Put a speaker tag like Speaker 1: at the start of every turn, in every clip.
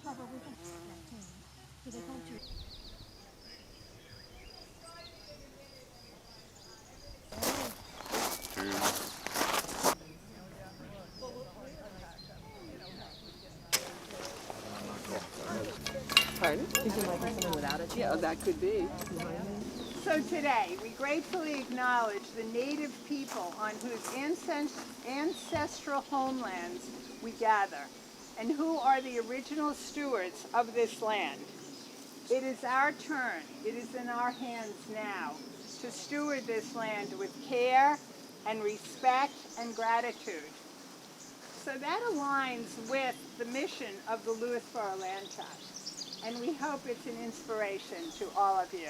Speaker 1: Pardon? Would you like something without it? Yeah, that could be.
Speaker 2: So today, we gratefully acknowledge the Native people on whose ancestral homelands we gather, and who are the original stewards of this land. It is our turn, it is in our hands now, to steward this land with care and respect and gratitude. So that aligns with the mission of the Lewisboro Land Trust, and we hope it's an inspiration to all of you.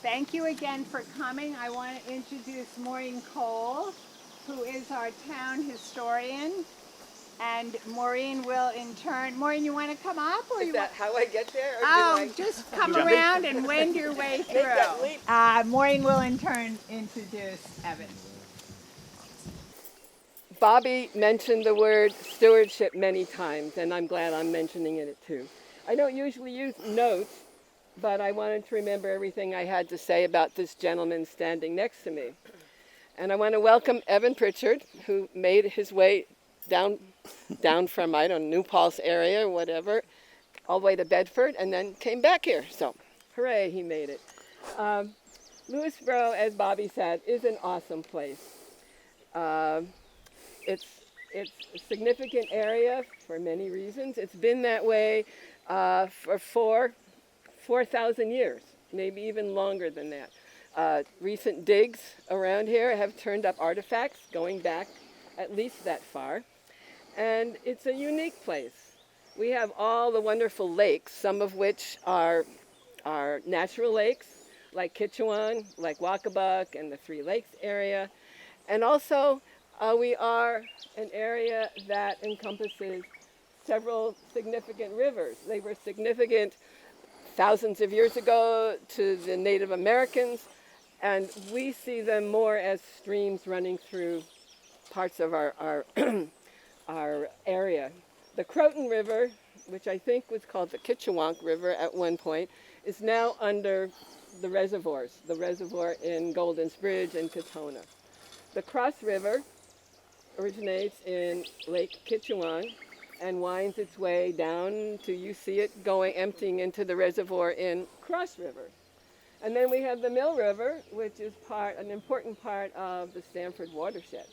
Speaker 2: Thank you again for coming. I want to introduce Maureen Cole, who is our town historian, and Maureen will in turn. Maureen, you want to come up? Or
Speaker 1: Is that how I get there?
Speaker 2: Or just come around and wend your way through. Maureen will in turn introduce Evan.
Speaker 1: Bobby mentioned the word stewardship many times, and I'm glad I'm mentioning it too. I don't usually use notes, but I wanted to remember everything I had to say about this gentleman standing next to me. And I want to welcome Evan Pritchard, who made his way down from, I don't know, New Paltz area or whatever, all the way to Bedford, and then came back here. So, hooray, he made it. Lewisboro, as Bobby said, is an awesome place. It's a significant area for many reasons. It's been that way for 4,000 years, maybe even longer than that. Recent digs around here have turned up artifacts going back at least that far. And it's a unique place. We have all the wonderful lakes, some of which are natural lakes, like Kitchewank, like Waccabuc, and the Three Lakes area. And also, we are an area that encompasses several significant rivers. They were significant thousands of years ago to the Native Americans, and we see them more as streams running through parts of our area. The Croton River, which I think was called the Kitchewank River at one point, is now under the reservoir in Golden's Bridge and Katona. The Cross River originates in Lake Kitchewank and winds its way down to, you see it going, emptying into the reservoir in Cross River. And then we have the Mill River, which is an important part of the Stamford watershed.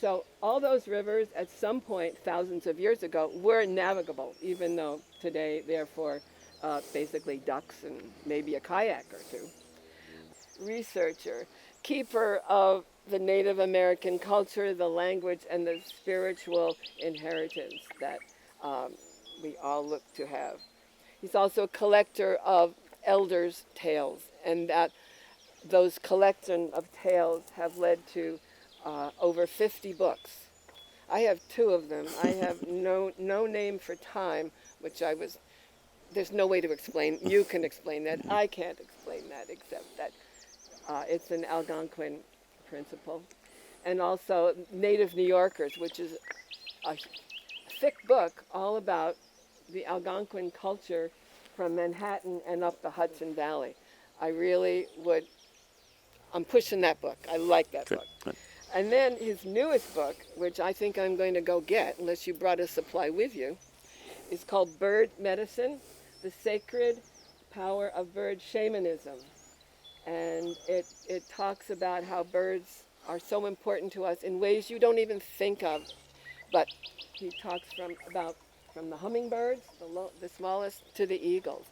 Speaker 1: So all those rivers at some point, thousands of years ago, were navigable, even though today they're for basically ducks and maybe a kayak or two. Researcher, keeper of the Native American culture, the language, and the spiritual inheritance that we all look to have. He's also a collector of elders' tales, and that those collection of tales have led to over 50 books. I have 2 of them. I have no name for time, which there's no way to explain. You can explain that. I can't explain that, except that it's an Algonquin principle. And also Native New Yorkers, which is a thick book all about the Algonquin culture from Manhattan and up the Hudson Valley. I'm pushing that book. I like that book. Good. And then his newest book, which I think I'm going to go get, unless you brought a supply with you, is called Bird Medicine, The Sacred Power of Bird Shamanism. And it talks about how birds are so important to us in ways you don't even think of. But he talks from the hummingbirds, the smallest, to the eagles.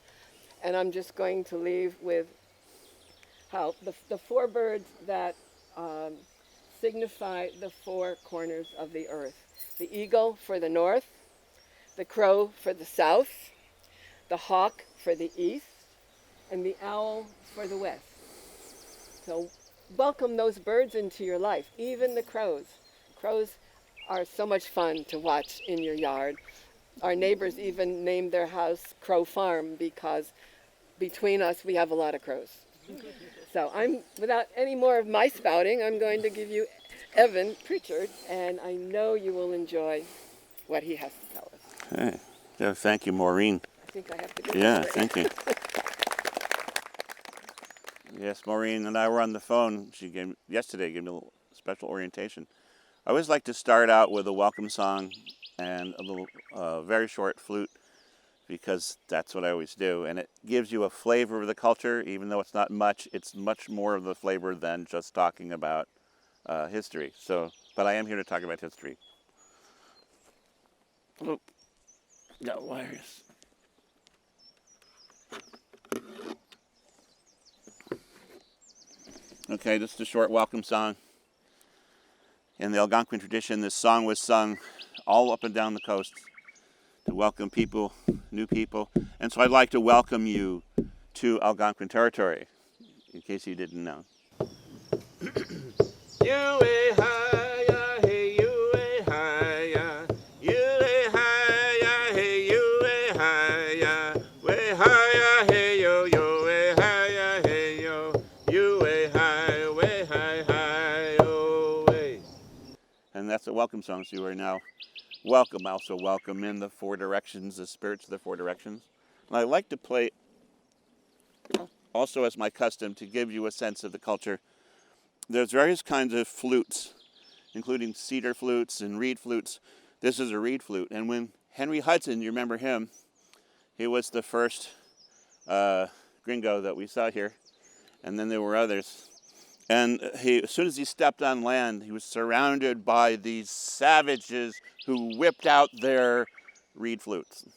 Speaker 1: And I'm just going to leave with how the 4 birds that signify the 4 corners of the earth. The eagle for the north, the crow for the south, the hawk for the east, and the owl for the west. So welcome those birds into your life, even the crows. Crows are so much fun to watch in your yard. Our neighbors even named their house Crow Farm because between us we have a lot of crows. So without any more of my spouting, I'm going to give you Evan Pritchard, and I know you will enjoy what he has to tell us.
Speaker 3: Okay. Yeah, thank you, Maureen.
Speaker 1: I think I have to go.
Speaker 3: Yeah,
Speaker 1: over it.
Speaker 3: thank you. Yes, Maureen and I were on the phone. Yesterday gave me a little special orientation. I always like to start out with a welcome song and a little very short flute, because that's what I always do. And it gives you a flavor of the culture. Even though it's not much, it's much more of the flavor than just talking about history. But I am here to talk about history. Oh, got wires. Okay, just a short welcome song. In the Algonquin tradition, this song was sung all up and down the coast to welcome people, new people. And so I'd like to welcome you to Algonquin territory, in case you didn't know. And that's a welcome song, so you are now welcome. Also welcome in the four directions, the spirits of the four directions. And I like to play, also as my custom, to give you a sense of the culture. There's various kinds of flutes, including cedar flutes and reed flutes. This is a reed flute. And when Henry Hudson, you remember him, he was the first gringo that we saw here. And then there were others. And as soon as he stepped on land, he was surrounded by these savages who whipped out their reed flutes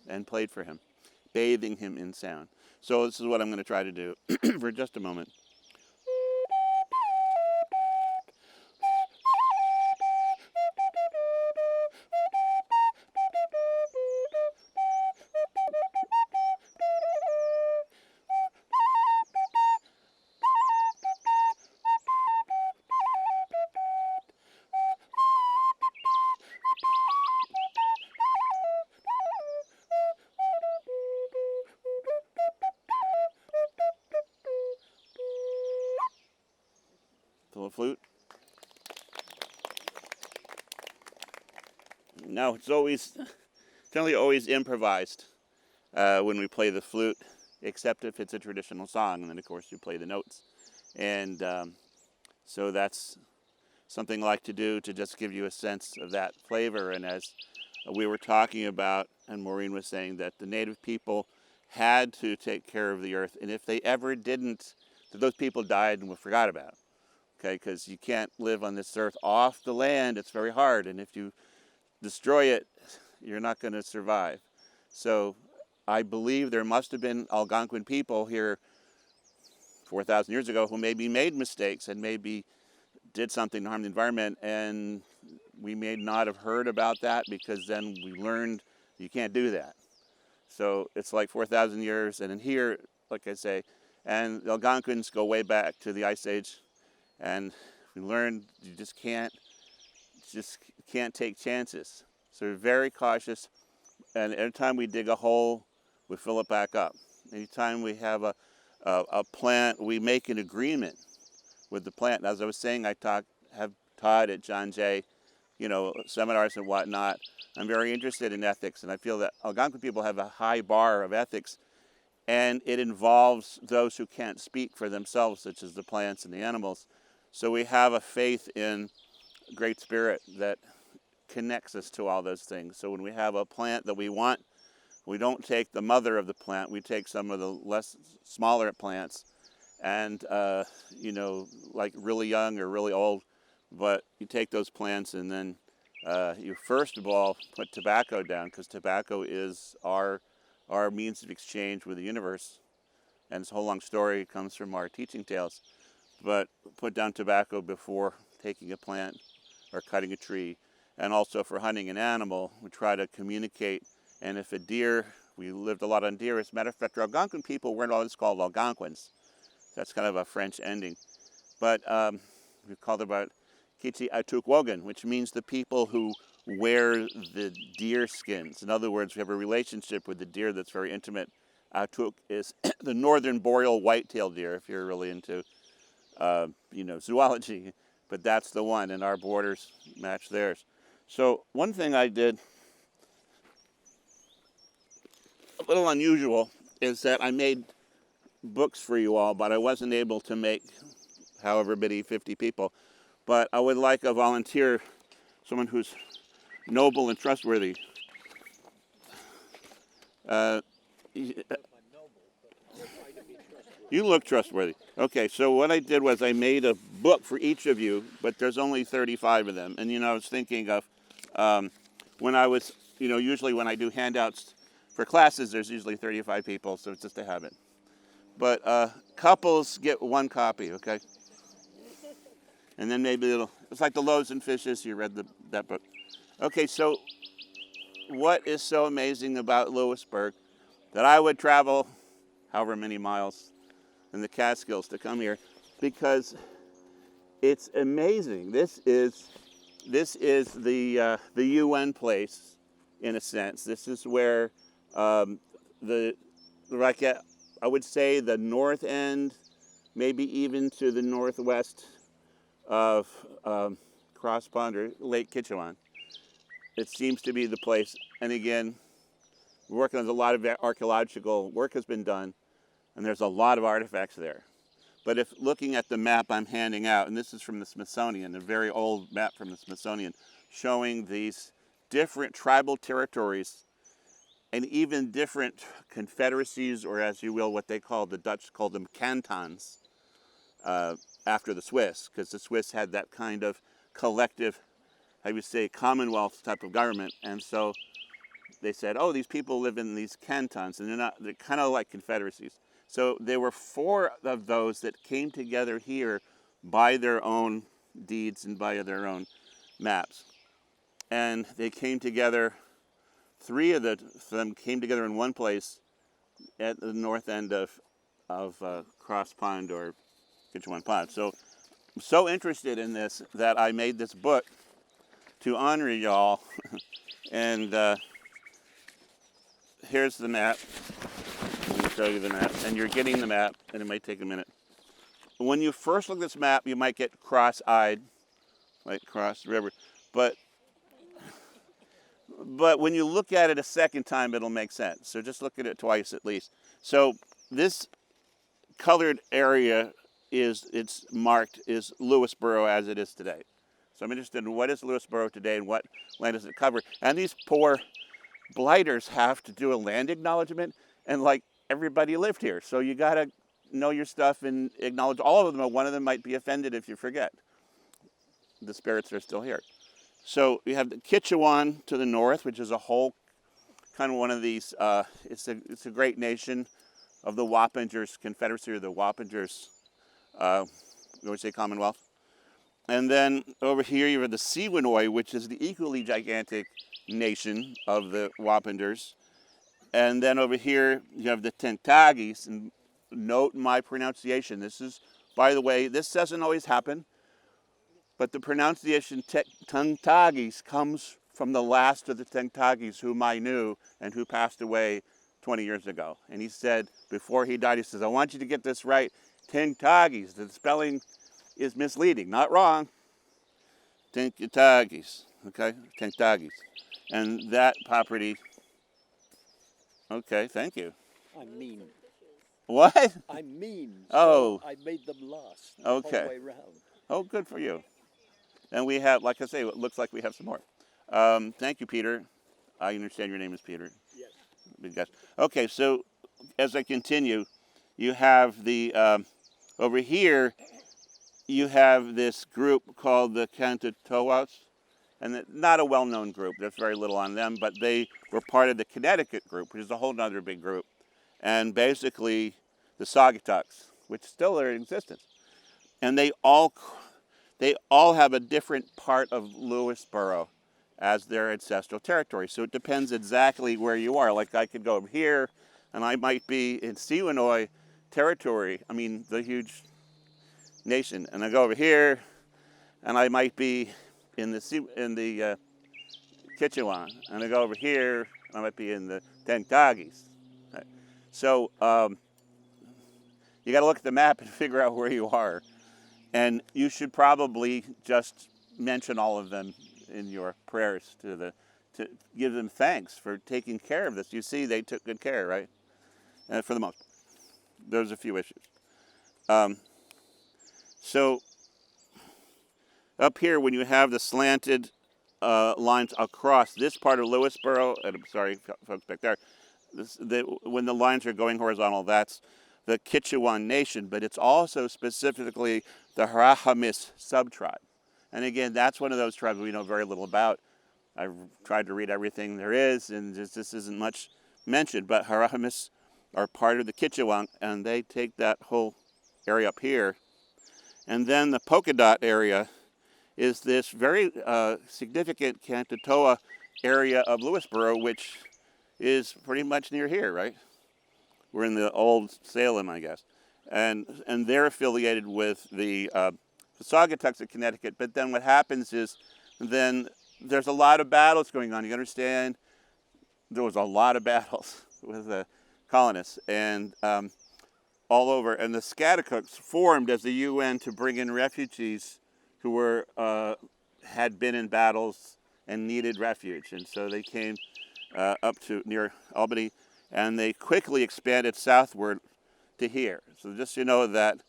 Speaker 3: and played for him, bathing him in sound. So this is what I'm going to try to do for just a moment. The flute. No, it's generally always improvised when we play the flute, except if it's a traditional song, and then of course you play the notes. And so that's something I like to do to just give you a sense of that flavor. And as we were talking about, and Maureen was saying that the Native people had to take care of the earth, and if they ever didn't, that those people died and were forgot about. Okay, because you can't live on this earth off the land. It's very hard, and if you destroy it, you're not going to survive. So I believe there must have been Algonquin people here 4,000 years ago who maybe made mistakes and maybe did something to harm the environment, and we may not have heard about that because then we learned you can't do that. So it's like 4,000 years, and in here, like I say, and the Algonquins go way back to the Ice Age. And we learned you just can't take chances. So we're very cautious. And every time we dig a hole, we fill it back up. Anytime we have a plant, we make an agreement with the plant. As I was saying, I have taught at John Jay, seminars and whatnot. I'm very interested in ethics, and I feel that Algonquin people have a high bar of ethics, and it involves those who can't speak for themselves, such as the plants and the animals. So we have a faith in Great Spirit that connects us to all those things. So when we have a plant that we want, we don't take the mother of the plant. We take some of the smaller plants, and like really young or really old. But you take those plants, and then you first of all put tobacco down, because tobacco is our means of exchange with the universe. And this whole long story comes from our teaching tales. But put down tobacco before taking a plant or cutting a tree. And also for hunting an animal, we try to communicate. And if a deer, we lived a lot on deer. As a matter of fact, our Algonquin people weren't always called Algonquins. That's kind of a French ending. But we called about Kitchewank, which means the people who wear the deer skins. In other words, we have a relationship with the deer that's very intimate. Atuk is the northern boreal white-tailed deer, if you're really into zoology, but that's the one, and our borders match theirs. So one thing I did a little unusual is that I made books for you all, but I wasn't able to make however many, 50 people. But I would like a volunteer, someone who's noble and trustworthy. You look trustworthy. Okay, so what I did was I made a book for each of you, but there's only 35 of them. And, I was thinking of when I was, usually when I do handouts for classes, there's usually 35 people, so it's just a habit. But couples get one copy, okay? And then maybe it's like the loaves and fishes. You read that book. Okay, so what is so amazing about Lewisburg that I would travel however many miles in the Catskills to come here? Because it's amazing. This is the UN place, in a sense. This is where I would say the north end, maybe even to the northwest of Cross Pond or Lake Kitchewank. It seems to be the place. And again, we're working on a lot of archaeological work has been done, and there's a lot of artifacts there. But if looking at the map I'm handing out, and this is from the Smithsonian, a very old map from the Smithsonian, showing these different tribal territories and even different confederacies, or as you will, what they call, the Dutch called them cantons, after the Swiss, because the Swiss had that kind of collective, I would say, commonwealth type of government. And so they said, oh, these people live in these cantons, and they're kind of like confederacies. So there were 4 of those that came together here by their own deeds and by their own maps. And they came together, 3 of them came together in one place at the north end of Cross Pond or Kitchewank Pond. So I'm so interested in this that I made this book to honor y'all. And here's the map. Let me show you the map. And you're getting the map, and it might take a minute. When you first look at this map, you might get cross-eyed, like cross the river. But when you look at it a second time, it'll make sense. So just look at it twice at least. So this colored area it's marked is Lewisboro as it is today. So I'm interested in what is Lewisboro today and what land does it cover. And these poor blighters have to do a land acknowledgement, and like everybody lived here. So you got to know your stuff and acknowledge all of them, or one of them might be offended if you forget. The spirits are still here. So we have the Kitchewank to the north, which is a whole kind of one of these, it's a great nation of the Wappingers, Confederacy, or the Wappingers, we would say Commonwealth. And then over here you have the Siwanoy, which is the equally gigantic nation of the Wappingers. And then over here you have the Tankitakes, and note my pronunciation. This is, by the way, this doesn't always happen, but the pronunciation Tankitakes comes from the last of the Tankitakes whom I knew and who passed away 20 years ago. And he said, before he died, he says, I want you to get this right. Tankitakes, the spelling is misleading, not wrong. Tankitakes, okay? Tankitakes. And that property, okay, thank you.
Speaker 4: I'm mean.
Speaker 3: What?
Speaker 4: I'm mean.
Speaker 3: Oh.
Speaker 4: So I made them last.
Speaker 3: Okay.
Speaker 4: All the way around.
Speaker 3: Oh, good for you. And we have, like I say, it looks like we have some more. Thank you, Peter. I understand your name is Peter.
Speaker 4: Yes.
Speaker 3: Okay, so as I continue, you have the, over here, you have this group called the Tankitakes, and not a well-known group. There's very little on them, but they were part of the Connecticut group, which is a whole other big group. And basically, the Saugatucks, which still are in existence. And they all have a different part of Lewisboro as their ancestral territory. So it depends exactly where you are. Like I could go over here, and I might be in Siwanoy territory, I mean the huge nation. And I go over here, and I might be in the Kitchewank. And I go over here, and I might be in the Tankitakes. Right. So you got to look at the map and figure out where you are. And you should probably just mention all of them in your prayers to the to give them thanks for taking care of this. You see, they took good care, right? For the most part. There's a few issues. So up here, when you have the slanted lines across this part of Lewisboro, and I'm sorry, folks back there, when the lines are going horizontal, that's the Kitchewank Nation, but it's also specifically the Harahamis subtribe. And again, that's one of those tribes we know very little about. I've tried to read everything there is, and this isn't much mentioned, but Harahamis are part of the Kitchewank, and they take that whole area up here. And then the polka dot area is this very significant Cantatoa area of Lewisboro, which is pretty much near here, right? We're in the old Salem, I guess. And they're affiliated with the Saugatucks of Connecticut. But then what happens is then there's a lot of battles going on. You understand? There was a lot of battles with the colonists and all over. And the Saugatucks formed as the UN to bring in refugees who were had been in battles and needed refuge. And so they came up to near Albany, and they quickly expanded southward to here. So just so you know that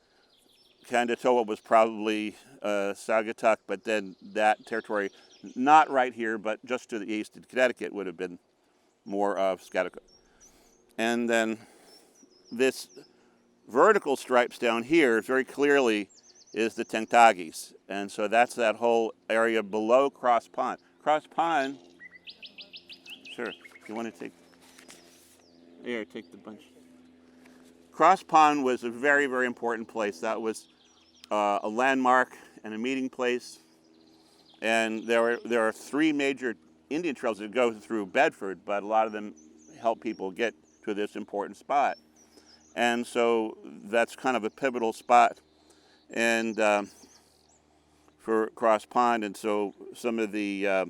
Speaker 3: Cantatoa was probably Saugatuck, but then that territory, not right here, but just to the east in Connecticut, would have been more of Saugatuck. And then this vertical stripes down here very clearly is the Tankitakes. And so that's that whole area below Cross Pond. Cross Pond, sure, if you want to take, here, take the bunch. Cross Pond was a very, very important place. That was a landmark and a meeting place. And there are three major Indian trails that go through Bedford, but a lot of them help people get to this important spot. And so that's kind of a pivotal spot and for Cross Pond. And so some of the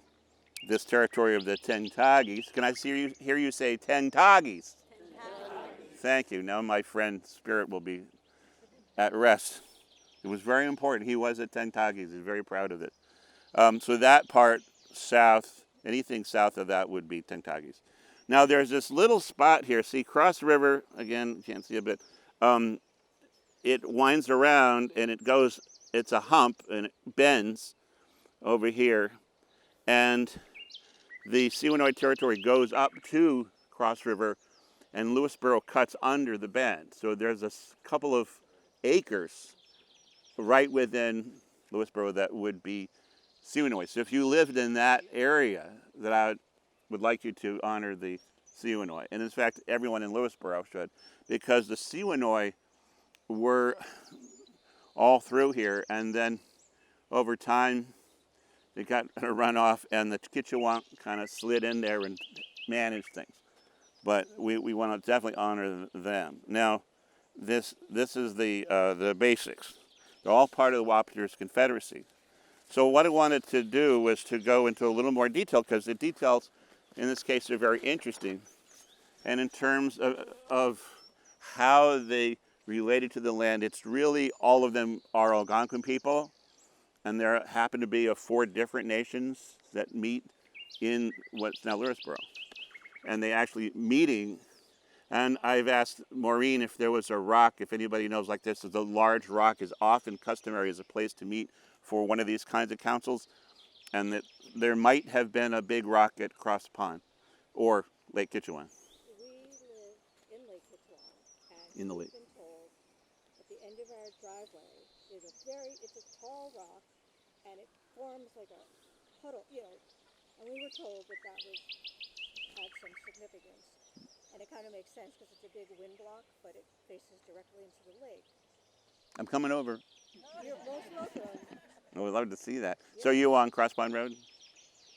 Speaker 3: this territory of the Tankitakes, can I hear you say Tankitakes? Thank you. Now my friend Spirit will be at rest. It was very important. He was at Tankitakes. He's very proud of it. So that part south, anything south of that would be Tankitakes. Now there's this little spot here. See, Cross River, again, you can't see a bit. It winds around and it goes, it's a hump and it bends over here. And the Siwanoy territory goes up to Cross River, and Lewisboro cuts under the bend. So there's a couple of acres right within Lewisboro that would be Siwanoy. So if you lived in that area, that I would like you to honor the Siwanoy. And in fact, everyone in Lewisboro should, because the Siwanoy were all through here, and then over time they got a runoff, and the Kitchewank kind of slid in there and managed things. But we want to definitely honor them. Now, this is the basics. They're all part of the Wappingers Confederacy. So what I wanted to do was to go into a little more detail, because the details in this case are very interesting. And in terms of how they related to the land, it's really all of them are Algonquin people. And there happen to be 4 different nations that meet in what's now Lewisboro. And they actually meeting. And I've asked Maureen if there was a rock, if anybody knows like this, the large rock is often customary as a place to meet for one of these kinds of councils. And that there might have been a big rock at Cross Pond or Lake Kitchewank.
Speaker 5: We live in Lake Kitchewank, and
Speaker 3: In the
Speaker 5: we've
Speaker 3: lake.
Speaker 5: been told at the end of our driveway is it's a tall rock, and it forms like a puddle, and we were told that had some significance. And it kind of makes sense because it's a big wind block, but it faces directly into the lake.
Speaker 3: I'm coming over.
Speaker 5: You're most welcome.
Speaker 3: I would love to see that. So are you on Cross Pond Road?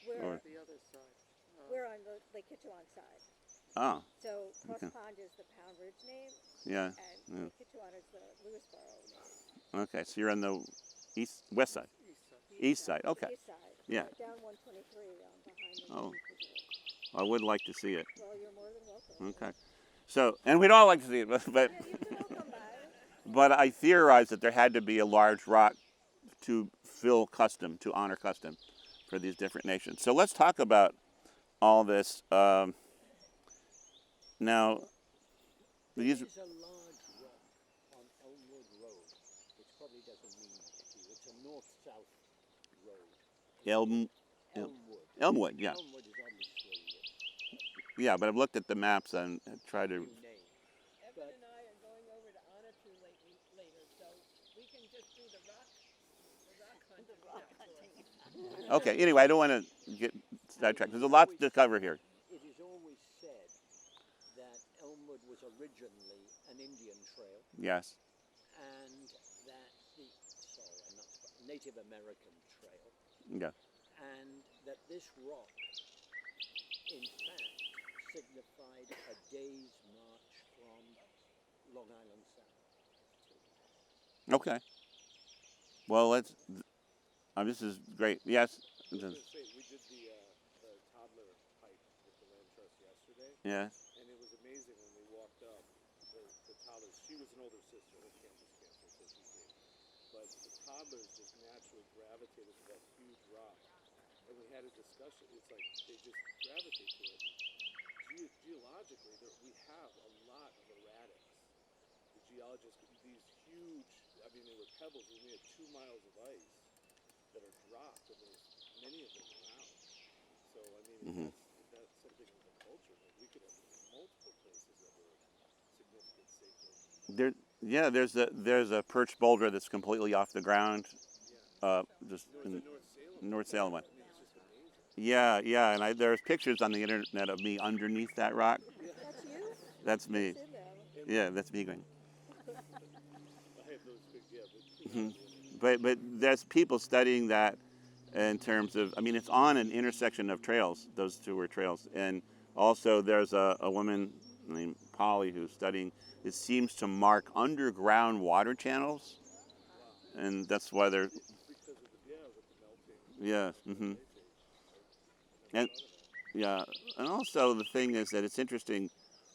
Speaker 5: We're,
Speaker 3: Or-
Speaker 5: we're on the Lake Kitchewank side.
Speaker 3: Oh,
Speaker 5: So Cross
Speaker 3: Okay.
Speaker 5: Pond is the Pound Ridge name,
Speaker 3: yeah.
Speaker 5: and Lake Kitchewank is the Lewisboro name.
Speaker 3: Okay, so you're on the west side. East side, okay.
Speaker 5: East side.
Speaker 3: Yeah.
Speaker 5: Down 123 behind the
Speaker 3: Oh.
Speaker 5: Pritchard.
Speaker 3: I would like to see it.
Speaker 5: Well, you're more than welcome.
Speaker 3: Okay. So, and we'd all like to see it, but
Speaker 5: You can all come by.
Speaker 3: but I theorized that there had to be a large rock to fill custom, to honor custom for these different nations. So let's talk about all this. Now, these.
Speaker 4: There is a large rock on Elmwood Road, which probably doesn't mean much to you. It's a north-south road.
Speaker 3: Elmwood, yeah.
Speaker 4: Elmwood is obviously
Speaker 3: Yeah, but I've looked at the maps and tried
Speaker 4: a
Speaker 3: to.
Speaker 4: new name.
Speaker 1: Evan and I are going over to Onatu later, so we can just do the rock hunting.
Speaker 3: Okay, anyway, I don't want to get sidetracked. There's a lot to cover here.
Speaker 4: It is always said that Elmwood was originally an Indian trail,
Speaker 3: Yes.
Speaker 4: and that Native American trail,
Speaker 3: Yeah.
Speaker 4: and that this rock, in fact, signified a day's march from Long Island Sound.
Speaker 3: Okay. Well, let's. This is great. Yes.
Speaker 6: We did the toddler hike with the Land Trust yesterday,
Speaker 3: Yeah.
Speaker 6: and it was amazing when we walked up. The toddlers, she was an older sister, her campus cancer, so she came. But the toddlers just naturally gravitated to that huge rock, and we had a discussion. It's like they just gravitate to it. Geologically, we have a lot of erratics. The geologists, these huge, I mean, they were pebbles, and we had 2 miles of ice that are dropped, and there's many of them around. So, I mean, if that's something in the culture, that we could have multiple places that were significant sacred.
Speaker 3: There's a perch boulder that's completely off the ground. Just in
Speaker 6: North Salem.
Speaker 3: North Salem one.
Speaker 6: I mean, it's just amazing.
Speaker 3: Yeah, and there's pictures on the internet of me underneath that rock.
Speaker 5: That's you?
Speaker 3: That's me.
Speaker 5: It's in there.
Speaker 3: Yeah, that's me going.
Speaker 6: I have those big,
Speaker 3: But there's people studying that in terms of, I mean, it's on an intersection of trails. Those two were trails. And also there's a woman named Polly who's studying, it seems to mark underground water channels. And that's why they're,
Speaker 6: because of with the melting.
Speaker 3: And also the thing is that it's interesting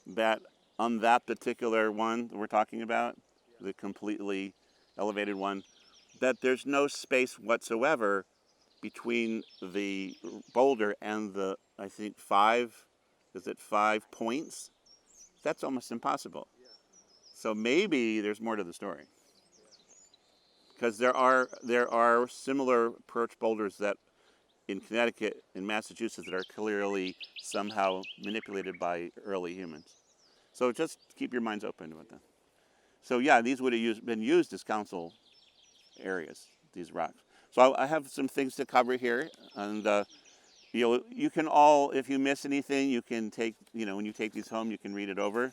Speaker 3: that on that particular one that we're talking about, the completely elevated one, that there's no space whatsoever between the boulder and the, I think, 5 points? That's almost impossible. So maybe there's more to the story. Because there are similar perch boulders that in Connecticut and Massachusetts that are clearly somehow manipulated by early humans. So just keep your minds open about that. So yeah, these would have been used as council areas, these rocks. So I have some things to cover here, and you can all, if you miss anything, you can take, when you take these home, you can read it over.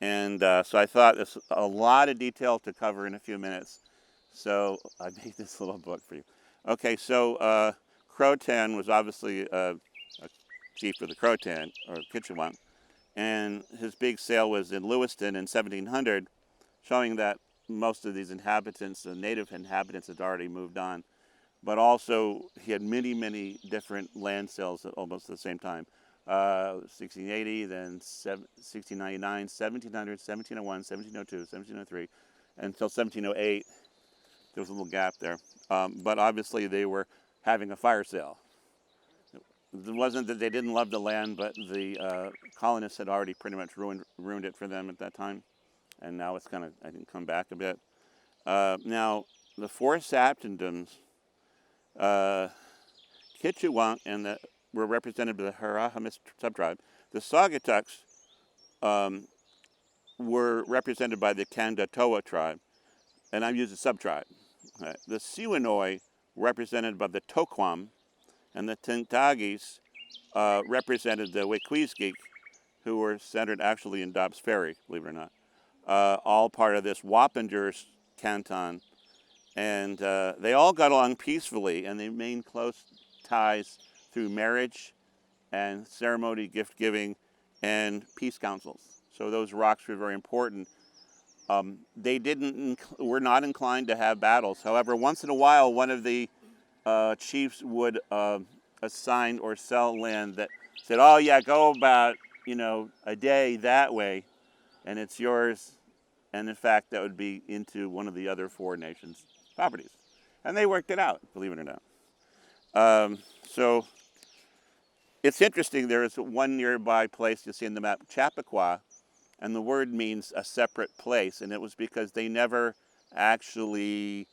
Speaker 3: And so I thought there's a lot of detail to cover in a few minutes. So I made this little book for you. Okay, so Croatan was obviously a chief of the Croatan, or Kitchewank, and his big sale was in Lewiston in 1700, showing that most of these inhabitants, the native inhabitants, had already moved on. But also, he had many, many different land sales at almost the same time. 1680, then 1699, 1700, 1701, 1702, 1703, until 1708. There was a little gap there. But obviously, they were having a fire sale. It wasn't that they didn't love the land, but the colonists had already pretty much ruined it for them at that time. And now it's kind of, I think, come back a bit. Now, the 4 Saptendoms, Kitchewank were represented by the Harahamis subtribe. The Saugatucks were represented by the Kandatoa tribe, and I'm using subtribe. The Siwanoy represented by the Toquam, and the Tankitakes represented the Waccabuc, who were centered actually in Dobbs Ferry, believe it or not. All part of this Wappinger canton. And they all got along peacefully, and they maintained close ties through marriage and ceremony, gift-giving, and peace councils. So those rocks were very important. They were not inclined to have battles. However, once in a while, one of the chiefs would assign or sell land that said, "Oh yeah, go about a day that way, and it's yours." And in fact, that would be into one of the other 4 nations' properties, and they worked it out, believe it or not. So it's interesting, there is one nearby place you see in the map, Chappaqua, and the word means a separate place, and it was because they never actually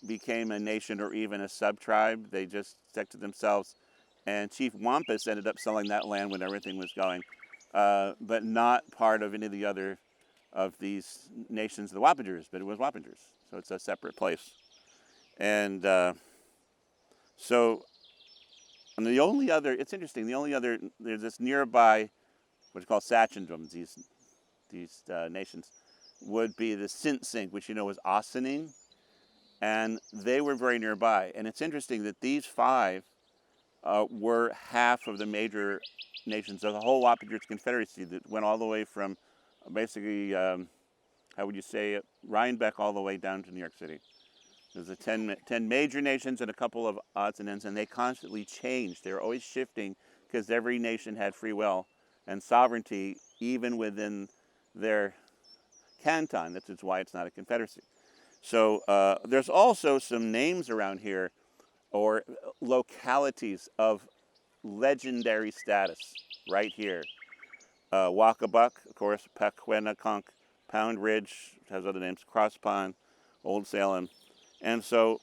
Speaker 3: became a nation or even a sub-tribe. They just stuck to themselves, and Chief Wampus ended up selling that land when everything was going, but not part of any of the other of these nations, the Wappingers, but it was Wappingers, so it's a separate place. And and the only other, it's interesting, there's this nearby, what's called Sachindrams, these nations, would be the Sint-Sink, which you know is Ossining, and they were very nearby. And it's interesting that these five were half of the major nations of the whole Wappingers Confederacy that went all the way from basically, how would you say it, Rhinebeck all the way down to New York City. There's 10 major nations and a couple of odds and ends, and they constantly changed. They were always shifting because every nation had free will and sovereignty, even within their canton. That's why it's not a confederacy. So there's also some names around here, or localities of legendary status right here. Waccabuc, of course, Pequennaconk, Pound Ridge, has other names, Cross Pond, Old Salem. And so,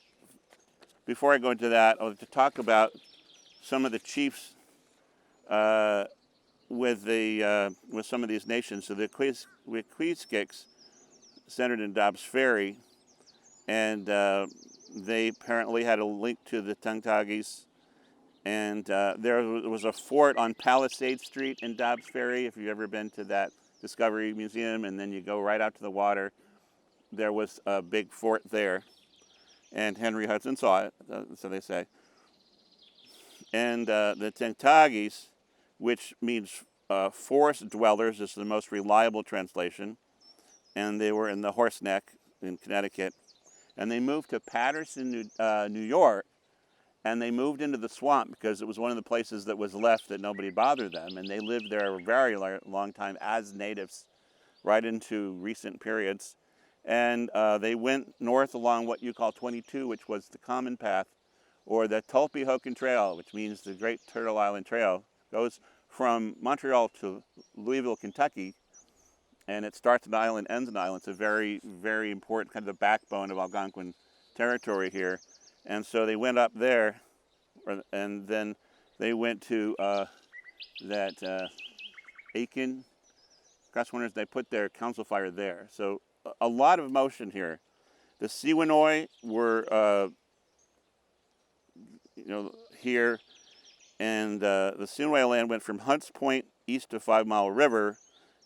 Speaker 3: before I go into that, I want to talk about some of the chiefs with some of these nations. So the Queeskiks centered in Dobbs Ferry, and they apparently had a link to the Tankitakes. And there was a fort on Palisade Street in Dobbs Ferry. If you've ever been to that Discovery Museum, and then you go right out to the water, there was a big fort there. And Henry Hudson saw it, so they say. And the Tankitakes, which means forest dwellers, is the most reliable translation. And they were in the Horse Neck in Connecticut. And they moved to Paterson, New York, and they moved into the swamp because it was one of the places that was left that nobody bothered them. And they lived there a very long time as natives, right into recent periods. And they went north along what you call 22, which was the Common Path, or the Tulpehoken Trail, which means the Great Turtle Island Trail. Goes from Montreal to Louisville, Kentucky, and it starts an island, ends an island. It's a very, very important, kind of the backbone of Algonquin territory here. And so they went up there, and then they went to that Aiken Crosswinners. They put their council fire there. So a lot of motion here. The Siwanoy were, here, and the Siwanoy land went from Hunts Point east to 5 Mile River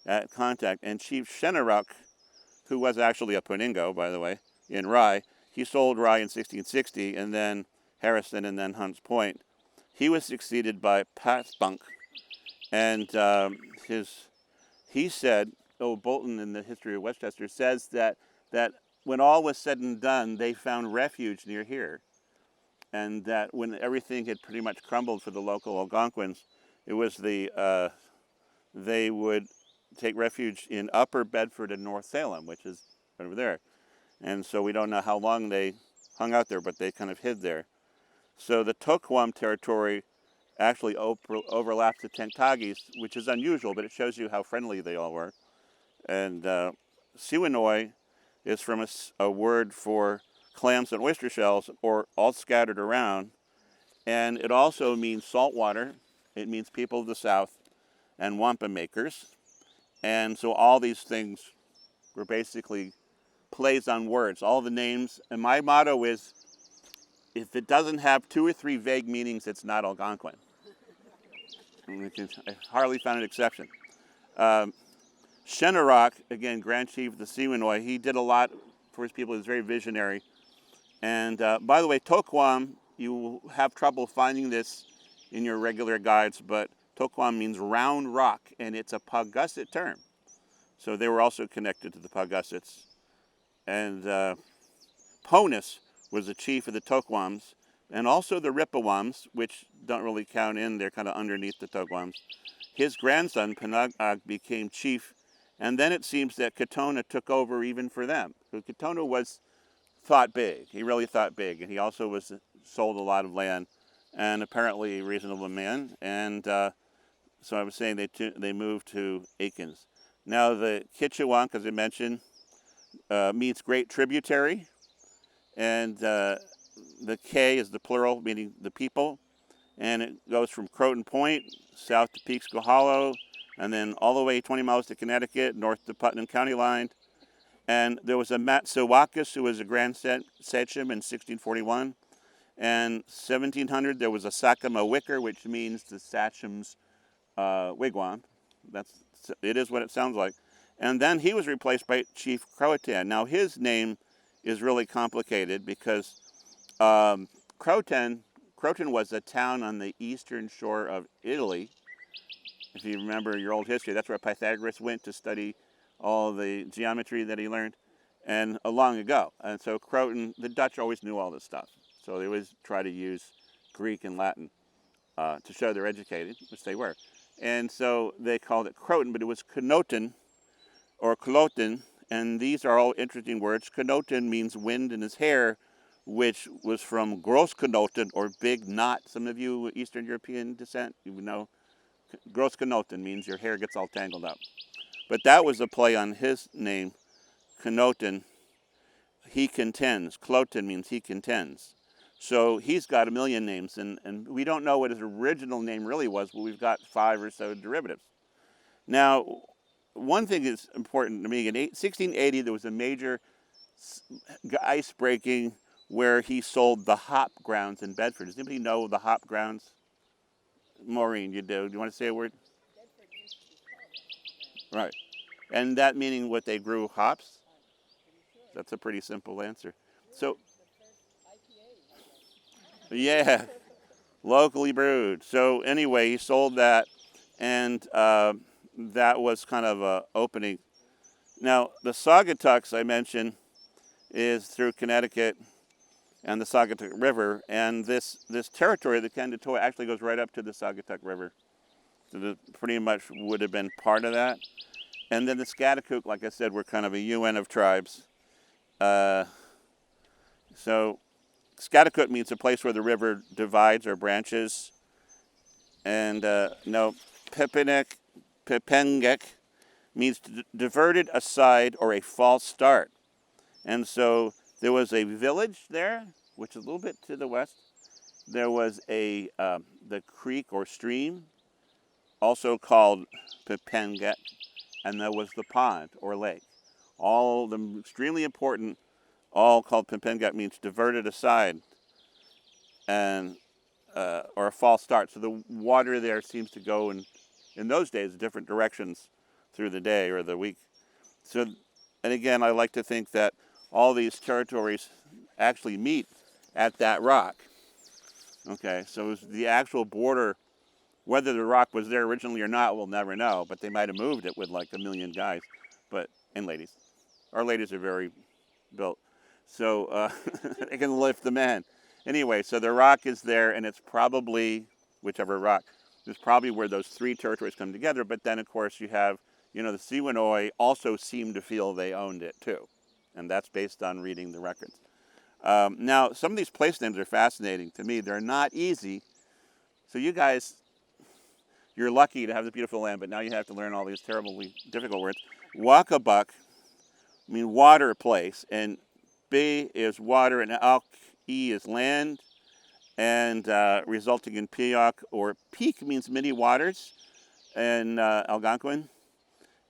Speaker 3: at Contact, and Chief Shenaruk, who was actually a Poningo, by the way, in Rye, he sold Rye in 1660, and then Harrison, and then Hunts Point. He was succeeded by Patspunk, and he said, Bolton in the History of Westchester says that when all was said and done, they found refuge near here. And that when everything had pretty much crumbled for the local Algonquins, it was they would take refuge in Upper Bedford and North Salem, which is right over there. And so we don't know how long they hung out there, but they kind of hid there. So the Toquam territory actually overlaps the Tankitakes, which is unusual, but it shows you how friendly they all were. And Siwanoy is from a word for clams and oyster shells, or all scattered around. And it also means salt water. It means people of the South and wampum makers. And so all these things were basically plays on words. All the names. And my motto is, if it doesn't have 2 or 3 vague meanings, it's not Algonquin. I hardly found an exception. Shenaruk, again, Grand Chief of the Siwanoy, he did a lot for his people. He was very visionary. And by the way, Toquam, you will have trouble finding this in your regular guides, but Toquam means round rock, and it's a Paugussett term. So they were also connected to the Paugussets. And Ponus was the chief of the Toquams, and also the Rippawams, which don't really count in, they're kind of underneath the Toquams. His grandson, Penugag, became chief, and then it seems that Katona took over even for them. So Katona thought big. He really thought big, and he also sold a lot of land and apparently a reasonable man. And so I was saying they moved to Aikens. Now the Kitchewank, as I mentioned, means great tributary, and the K is the plural, meaning the people, and it goes from Croton Point south to Peekskill Hollow, and then all the way 20 miles to Connecticut, north to Putnam County line. And there was a Matsuwakis who was a grand sachem in 1641. And 1700 there was a Sakama Wicker, which means the sachem's wigwam. It is what it sounds like. And then he was replaced by Chief Croatan. Now his name is really complicated because Croton was a town on the eastern shore of Italy. If you remember your old history, that's where Pythagoras went to study all the geometry that he learned, and long ago. And so Croton, the Dutch always knew all this stuff. So they always try to use Greek and Latin to show they're educated, which they were. And so they called it Croton, but it was Knoten or Kloten, and these are all interesting words. Knoten means wind in his hair, which was from Großknoten or big knot. Some of you with Eastern European descent, you would know Großknoten means your hair gets all tangled up. But that was a play on his name, Knoten. He contends. Kloten means he contends. So he's got a million names, and we don't know what his original name really was, but we've got 5 or so derivatives. Now, one thing that's important to me, in 1680 there was a major ice breaking where he sold the hop grounds in Bedford. Does anybody know the hop grounds? Maureen, you do. Do you want to say a word? Right. And that meaning what they grew hops? That's a pretty simple answer. So, yeah, locally brewed. So anyway, he sold that, and that was kind of a opening. Now, the Saugatucks I mentioned is through Connecticut and the Saugatuck River, and this territory, the Kendatoy, actually goes right up to the Saugatuck River. So it pretty much would have been part of that. And then the Scatacook, like I said, were kind of a UN of tribes. So Scatacook means a place where the river divides or branches. And Pepengek means diverted aside or a false start. And so there was a village there, which is a little bit to the west. There was the creek or stream, also called Pepengek, and there was the pond or lake. All of them extremely important, all called Pepengek, means diverted aside, and or a false start. So the water there seems to go in those days different directions through the day or the week. So, and again, I like to think that all these territories actually meet at that rock. Okay, so it was the actual border. Whether the rock was there originally or not, we'll never know, but they might have moved it with like a million guys, and ladies. Our ladies are very built, so they can lift the men. Anyway, so the rock is there, and it's probably, whichever rock, is probably where those 3 territories come together, but then of course you have, the Siwanoy also seem to feel they owned it too, and that's based on reading the records. Now, some of these place names are fascinating to me. They're not easy, so you guys, you're lucky to have this beautiful land, but now you have to learn all these terribly difficult words. Waccabuc means water place, and B is water, and E is land, and resulting in Piok, or Peak means many waters in Algonquin.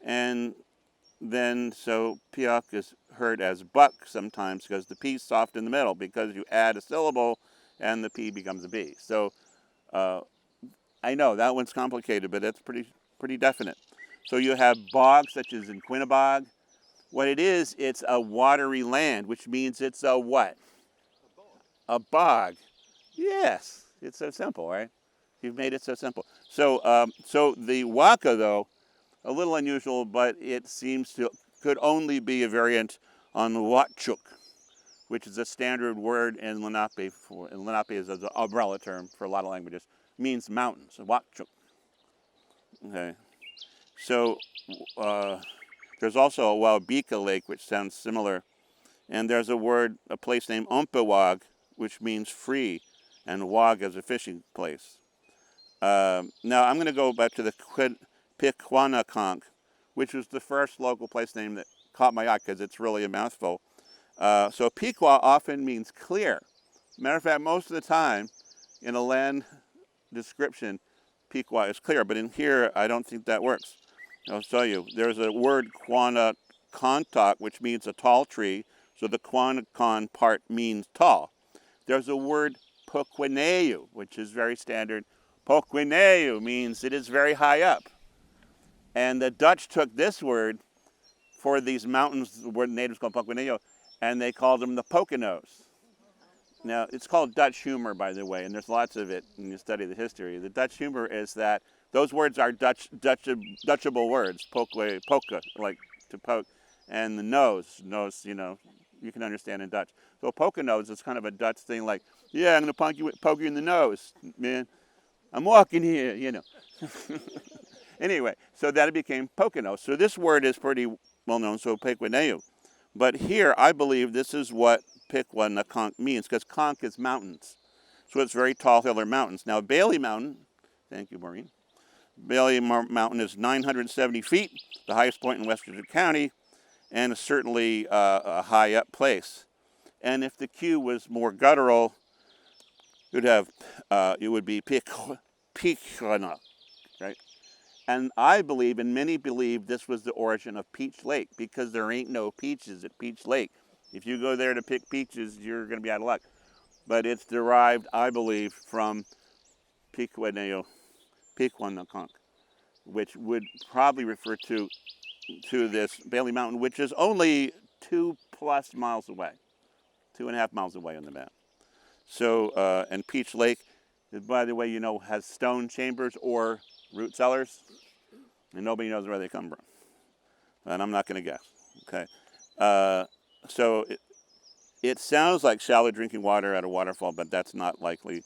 Speaker 3: And then, so Piok is heard as buck sometimes because the P's soft in the middle, because you add a syllable and the P becomes a B. So I know that one's complicated, but it's pretty definite. So you have bogs, such as in Quinnebog. What it is, it's a watery land, which means it's a what? A bog. Yes, it's so simple, right? You've made it so simple. So, so the Waka, though, a little unusual, but it seems to could only be a variant on Wachuk, which is a standard word in Lenape. Lenape is an umbrella term for a lot of languages. Means mountains. Wachuk. Okay. So there's also a Wabika Lake, which sounds similar, and there's a place named Umpewag, which means free. and Wag as a fishing place. Now I'm going to go back to the Kitchewank, which was the first local place name that caught my eye because it's really a mouthful. So Pequot often means clear. Matter of fact, most of the time in a land description, Pequot is clear, but in here I don't think that works. I'll tell you. There's a word Quanacontoc, which means a tall tree, so the Quanacon part means tall. There's a word Poquineu, which is very standard. Poquineu means it is very high up. And the Dutch took this word for these mountains, the word natives called Poquineu, and they called them the Poconos. Now, it's called Dutch humor, by the way, and there's lots of it when you study the history. The Dutch humor is that those words are Dutchable words, polka, like to poke, and the nose, you can understand in Dutch. So Poconos is kind of a Dutch thing, like, yeah, I'm going to poke you in the nose, man. I'm walking here, Anyway, so that it became Poconos. So this word is pretty well known, so Pequineu. But here, I believe this is what Pequannoconk means, because conch is mountains. So it's very tall hill or mountains. Now, Bailey Mountain, thank you, Marian. Bailey Mountain is 970 feet, the highest point in Westchester County, and is certainly a high up place. And if the Q was more guttural, it would be Pequannock, right? And I believe, and many believe, this was the origin of Peach Lake, because there ain't no peaches at Peach Lake. If you go there to pick peaches, you're going to be out of luck. But it's derived, I believe, from Pequannoconk, which would probably refer to this Bailey Mountain, which is only 2+ miles away, 2.5 miles away on the map. So, and Peach Lake, by the way, has stone chambers or root cellars, and nobody knows where they come from. And I'm not going to guess, okay? So it sounds like shallow drinking water at a waterfall, but that's not likely.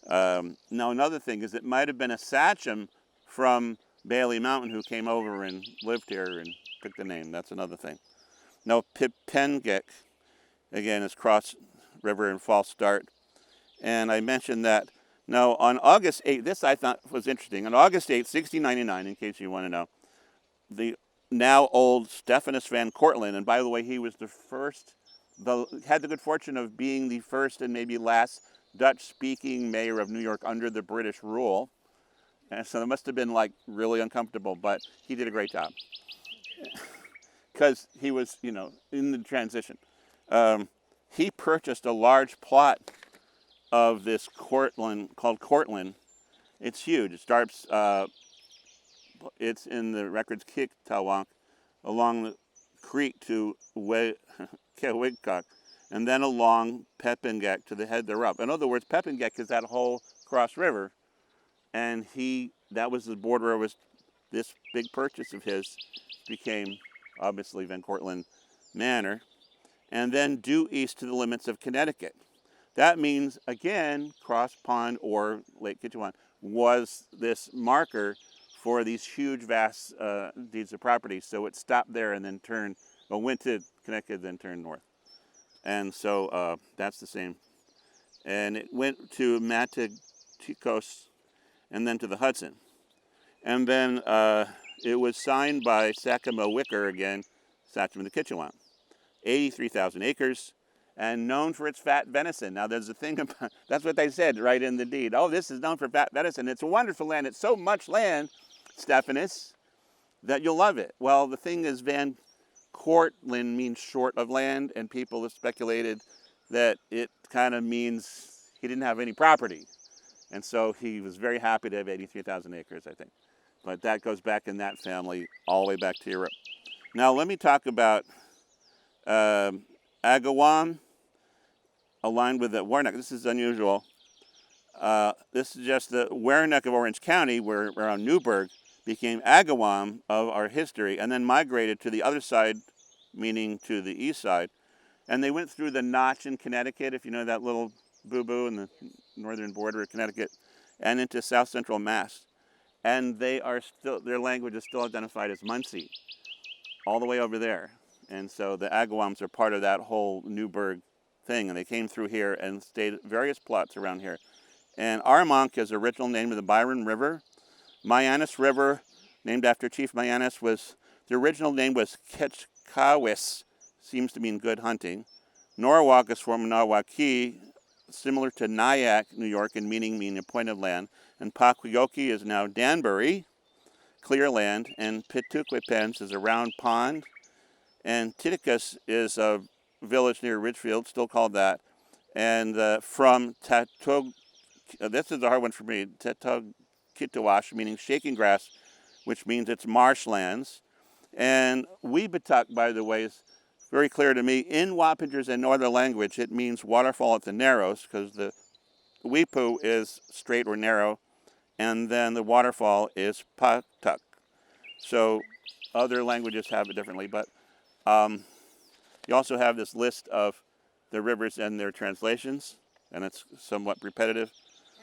Speaker 3: Now, another thing is it might have been a sachem from Bailey Mountain who came over and lived here and took the name. That's another thing. Now, Pipengek, again, is cross river and false start. And I mentioned that. Now, on August 8th, this I thought was interesting. On August 8th, 1699, in case you want to know, the now old Stephanus Van Cortlandt, and by the way, he was the first, had the good fortune of being the first and maybe last Dutch-speaking mayor of New York under the British rule. And so it must have been like really uncomfortable, but he did a great job because he was, in the transition. He purchased a large plot of this Cortland called Cortland. It's huge. It starts, it's in the records Kitchewank along the creek to Kitchewank, and then along Pepengek to the head thereof. In other words, Pepengek is that whole cross river, and that was the border of this big purchase of his became obviously Van Cortlandt Manor, and then due east to the limits of Connecticut. That means, again, Cross Pond or Lake Kitchewank was this marker for these huge, vast deeds of property. So it stopped there and then went to Connecticut, then turned north. And so that's the same. And it went to Tankitakes and then to the Hudson. And then it was signed by Sakamo Wicker, again, Sachem of the Kitchewank. 83,000 acres. And known for its fat venison. Now, there's a thing about, that's what they said right in the deed. Oh, this is known for fat venison. It's a wonderful land. It's so much land, Stephanus, that you'll love it. Well, the thing is, Van Cortlandt means short of land, and people have speculated that it kind of means he didn't have any property. And so he was very happy to have 83,000 acres, I think. But that goes back in that family all the way back to Europe. Now, let me talk about Agawam, aligned with the Warnock. This is unusual. This is just the Warnock of Orange County, where around Newburgh, became Agawam of our history, and then migrated to the other side, meaning to the east side. And they went through the Notch in Connecticut, if you know that little boo-boo in the northern border of Connecticut, and into south central Mass. And their language is still identified as Munsee, all the way over there. And so the Agawams are part of that whole Newburgh thing, and they came through here and stayed at various plots around here. And Armonk is the original name of the Byron River. Mayanis River, named after Chief Mayanis, the original name was Ketchkawis, seems to mean good hunting. Norwalk is from Nawaki, similar to Nyack, New York, in meaning appointed land. And Pakwioki is now Danbury, clear land. And Pituquipens is a round pond. And Tankitakes is a village near Ridgefield, still called that. And from Tatog, this is a hard one for me, Tetogkitawash, meaning shaking grass, which means it's marshlands. And Weebituk, by the way, is very clear to me. In Wappingers and Northern language, it means waterfall at the narrows, because the Weepu is straight or narrow, and then the waterfall is Patuk. So other languages have it differently, but you also have this list of the rivers and their translations, and it's somewhat repetitive.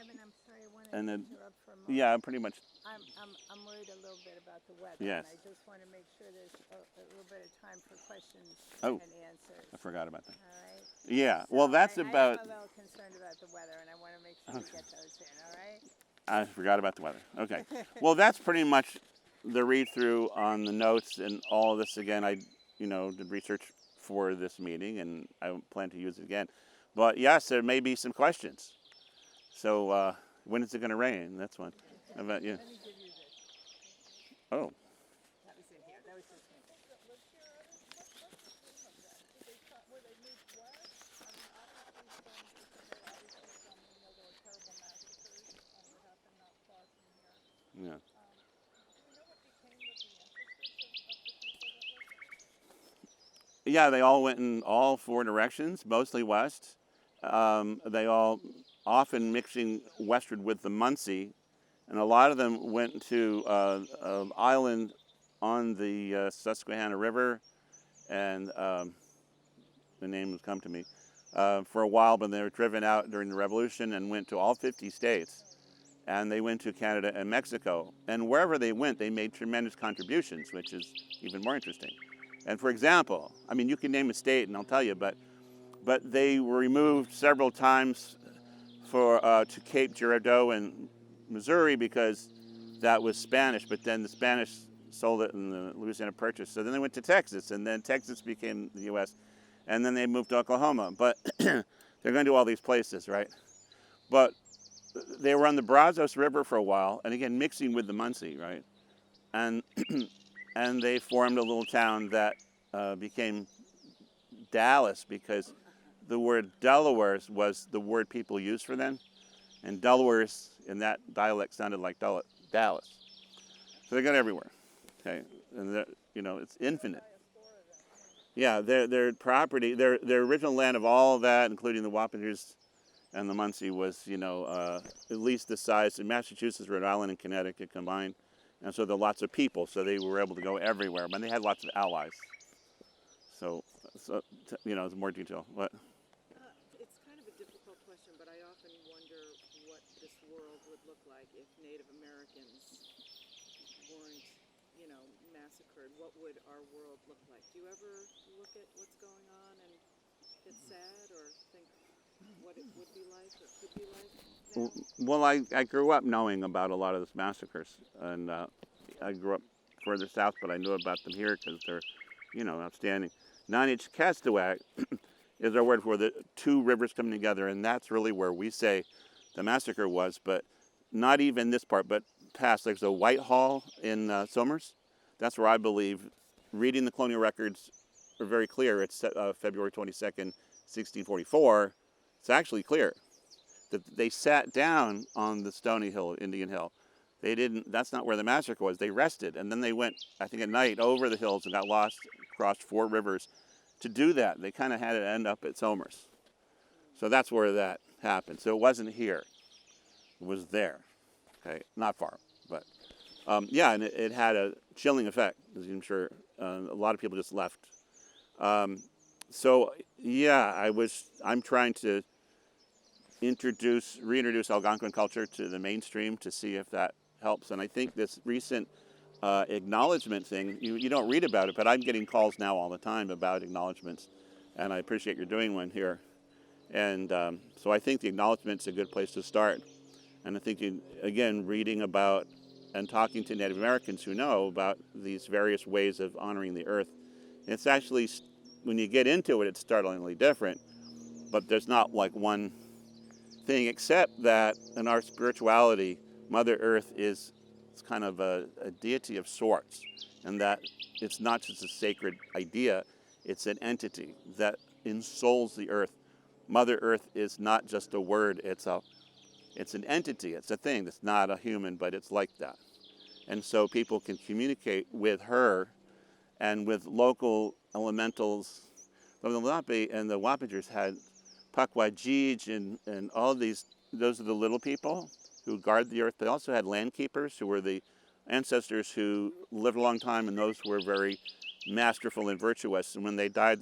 Speaker 2: Evan, I'm sorry, I want
Speaker 3: And
Speaker 2: to
Speaker 3: then,
Speaker 2: interrupt for a moment.
Speaker 3: yeah, pretty much.
Speaker 2: I'm worried a little bit about the weather.
Speaker 3: Yes.
Speaker 2: And I just want to make sure there's a little bit of time for questions
Speaker 3: Oh.
Speaker 2: and answers.
Speaker 3: I forgot about that.
Speaker 2: All right.
Speaker 3: Yeah,
Speaker 2: So
Speaker 3: well, that's
Speaker 2: I
Speaker 3: about.
Speaker 2: am a little concerned about the weather, and I want to make sure we get those in. All right.
Speaker 3: I forgot about the weather. Okay. Well, that's pretty much the read-through on the notes and all of this. Again, I, did research for this meeting, and I plan to use it again. But yes, there may be some questions. So when is it going to rain? That's one. How about you?
Speaker 2: Let me give you this.
Speaker 3: Oh,
Speaker 2: That was in here. That was just me.
Speaker 3: yeah. Yeah, they all went in all four directions, mostly west. They all often mixing westward with the Munsee, and a lot of them went to an island on the Susquehanna River, and the name has come to me, for a while, but they were driven out during the Revolution and went to all 50 states. And they went to Canada and Mexico. And wherever they went, they made tremendous contributions, which is even more interesting. And for example, I mean, you can name a state and I'll tell you, but they were removed several times to Cape Girardeau in Missouri because that was Spanish, but then the Spanish sold it in the Louisiana Purchase. So then they went to Texas, and then Texas became the U.S., and then they moved to Oklahoma. But they're going to all these places, right? But they were on the Brazos River for a while, and again, mixing with the Munsee, right? And and they formed a little town that became Dallas because the word Delawares was the word people used for them, and Delawares in that dialect sounded like Dallas. So they got everywhere, okay? And it's infinite. Yeah, their property, their original land of all of that, including the Wappingers and the Munsee, was at least the size. In Massachusetts, Rhode Island, and Connecticut combined, and so there are lots of people, so they were able to go everywhere. But they had lots of allies. So there's more detail. What?
Speaker 7: It's kind of a difficult question, but I often wonder what this world would look like if Native Americans weren't, massacred. What would our world look like? Do you ever look at what's going on and get sad or think what it would be like or could be like now?
Speaker 3: Well, I grew up knowing about a lot of these massacres, and I grew up further south, but I knew about them here because they're, outstanding. Nanitchkastawak is our word for the two rivers coming together, and that's really where we say the massacre was, but not even this part, but past. Like the Whitehall in Somers, that's where I believe, reading the colonial records are very clear. It's February 22nd, 1644. It's actually clear that they sat down on the Stony Hill, Indian Hill. They didn't, that's not where the massacre was. They rested, and then they went, I think at night, over the hills and got lost, crossed 4 rivers. To do that, they kind of had to end up at Somers. So that's where that happened. So it wasn't here. It was there. Okay, not far, but and it had a chilling effect, as I'm sure a lot of people just left. I'm trying to reintroduce Algonquin culture to the mainstream to see if that helps. And I think this recent acknowledgement thing, you don't read about it, but I'm getting calls now all the time about acknowledgements, and I appreciate you're doing one here. And so I think the acknowledgement's a good place to start. And I think, again, reading about and talking to Native Americans who know about these various ways of honoring the earth, it's actually, when you get into it, it's startlingly different. But there's not like one thing, except that in our spirituality, Mother Earth is kind of a deity of sorts, and that it's not just a sacred idea, it's an entity that ensouls the earth. Mother Earth is not just a word, it's an entity, it's a thing. It's not a human, but it's like that. And so people can communicate with her and with local elementals. The Lenape and the Wappingers had Pukwajij and all these, those are the little people who guard the earth. They also had land keepers who were the ancestors who lived a long time, and those who were very masterful and virtuous. And when they died,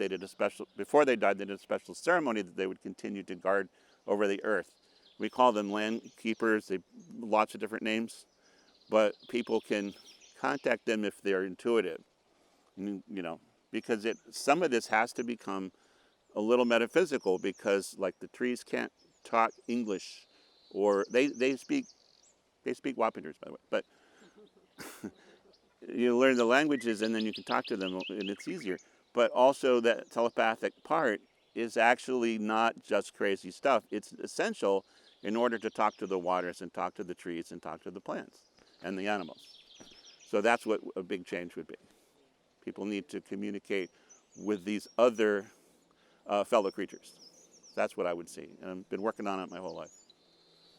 Speaker 3: before they died, they did a special ceremony that they would continue to guard over the earth. We call them land keepers. They lots of different names, but people can contact them if they're intuitive, because some of this has to become a little metaphysical, because like the trees can't talk English, or they speak Wappingers, by the way, but you learn the languages and then you can talk to them and it's easier. But also that telepathic part is actually not just crazy stuff. It's essential in order to talk to the waters and talk to the trees and talk to the plants and the animals. So that's what a big change would be. People need to communicate with these other fellow creatures. That's what I would see. And I've been working on it my whole life.